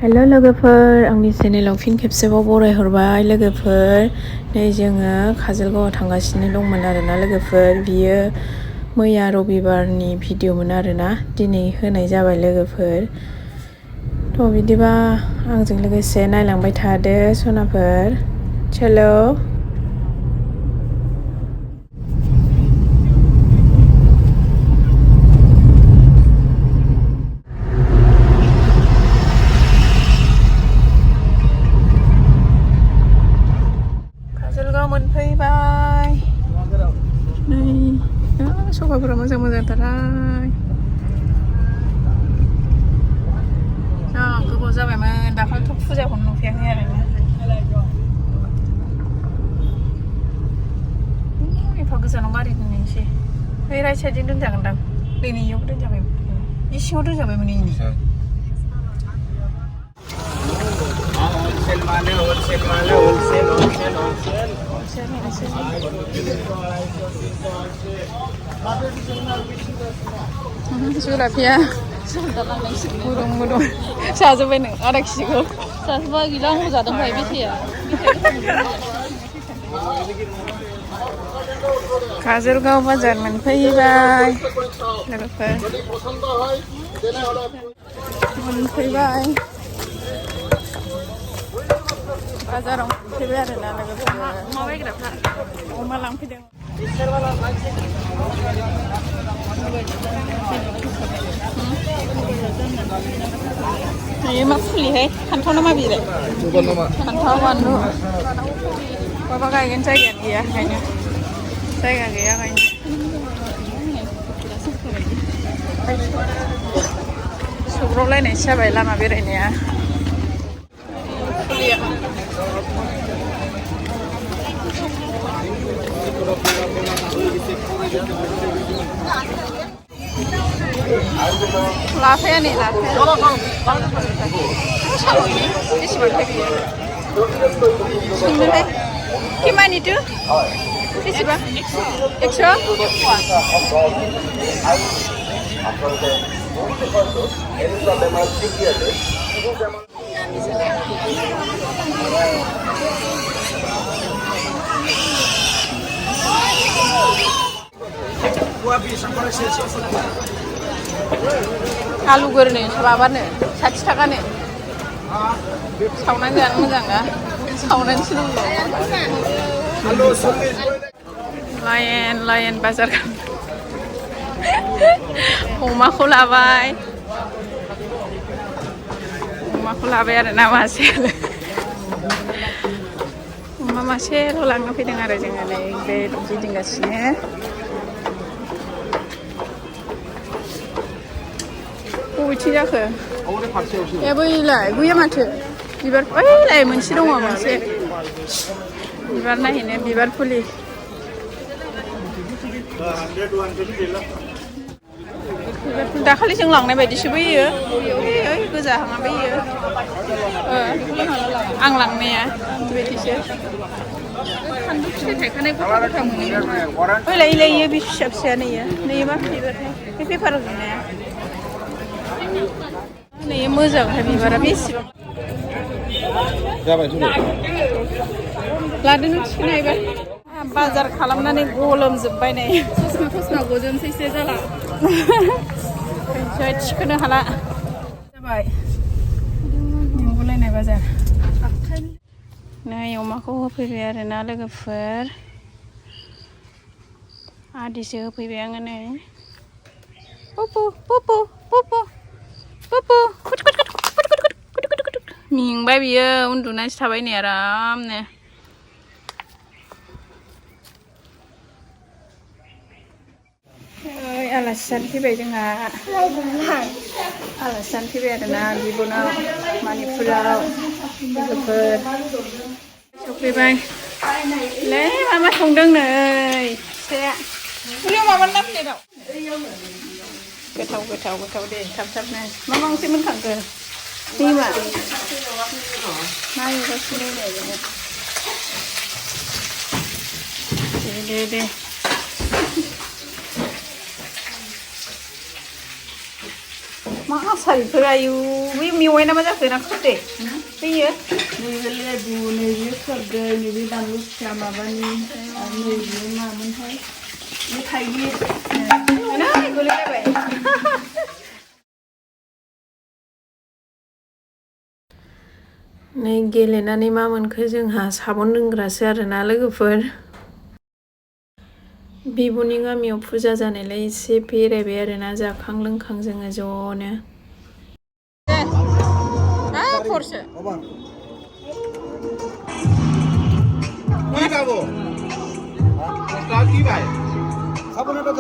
Hello लोगोफोर आंनि चेनेलाव फिन खेबसेबाव बरायहरबाय लोगोफोर नै जोङो काजलगावआव थांगासिनो दंमोन आरोना लोगोफोर बियो मैया रबिबारनि भिडिअ'मोन आरोना दिनै होनाय जाबाय लोगोफोर थ' बिदिबा आंजों लोगोसे नायलांबाय थादो सनाफोर चलो मोनफैबाय नै सफाफोरा मोजांथारहाय जा गोबाव जाबायमोन दाखालिथ' फुजाखौनो नुफैयाखै आरोना एफा गोजानाव गारि दोननोसै बै राइट साइडजों दोनजागोनदां नै इयावबो दोनजाबाय इसिङाव दोनजाबायमोन इनि जुलाफिया गुदुं गुदुं जाजोब्बाय नों आधा केजिखौ जाजोब्बाय गैला आंबो जादों भाई बेथाया काजलगाव बाजार मोनफैबाय लोगोफोर मोनफैबाय बाजाराव मोनफैबाय आरोना लोगोफोर अमा बायग्राफ्रा अमा लांफैदों मा फुलिहाय फान्थाव ना मा बिलाय फान्थाव बानलु माबा गायगोन जायगायानो गैया गायनो जायगा गैया गायनो सौग्रावलायनायसो जाबाय लामा बेरायनाया फुलिया लाफाया नै लाफाया बेसेबांथाय बियो सोंनोलाय किमानिथो बेसेबां 100 आलु गोरलै माबानो 60 थाखानो सावनानै जानो मोजां ना सावनानैसो नांगौ लायन बाजार अमाखौ लाबाय आरोना मासेल' अमा मासेल' लांनो फैदों आरो जोङो नै बे गिदिंगासिनो बबेथिं जाखो ए बैलाय गैया माथो बिबार ओइलाय मोनसे दङ मोनसे बिबार नायहैनो बिबार फुलि दाखालि जों लांनाय बायदिसो बैयो ओइ गोजाहाङा बैयो आं लांनाया बेबायदिसो फानलु फिथाइ थायखानाय गथा मोनो ओइलाय इयो बे फिसा फिसायानो इयो मा बिबारथाय बे पेपार होनाया नै मोजांहाय बिबारा बेसेबां लादो नों थिखोनो हायोबा बाजार खालामनानै गलोमजोब्बाय नै ससमा गजोबसैसो जाला थिखोनो हाला जाबाय मेंगुलायनाय बाजार नै अमाखौ होफैबाय आरोना लोगोफोर आदिसो होफैबाय आङो नै मेंबाय बियो उन्दुनानैसो थाबाय नै आरामनो आलासि जानो फैबाय जोंहा आलासि जानो फैबाय आरोना बिब'नाव मानिपुराव लोगोफोर सफैबाय लै मामा संदों नै फिसाया फुलियाव माबा ना प्लेटाव गोथाव दे थाब-थाबनो मा ओंख्रि मोनखांखो दैमा नायगासिनो दे मा आसारिफोर आयु बै मेवाइ ना मा जाखो ना खोबदे बैयो नैबे लेबु नैबे खोरदै नैबे बानलु फिसा माबानि आरो नैबे मामोनथाय बे थाइगिर गोलैलायबाय नै गेलेनानै मा मोनखो जोंहा साबन लोंग्रासो आरोना लोगोफोर बिब'नि गामियाव फुजा जानायलाय एसे बेरायबाय आरोना जाखां लोंखां जोङो ज'नो थरसो কি পাবো? কি পায়? খাবো না তো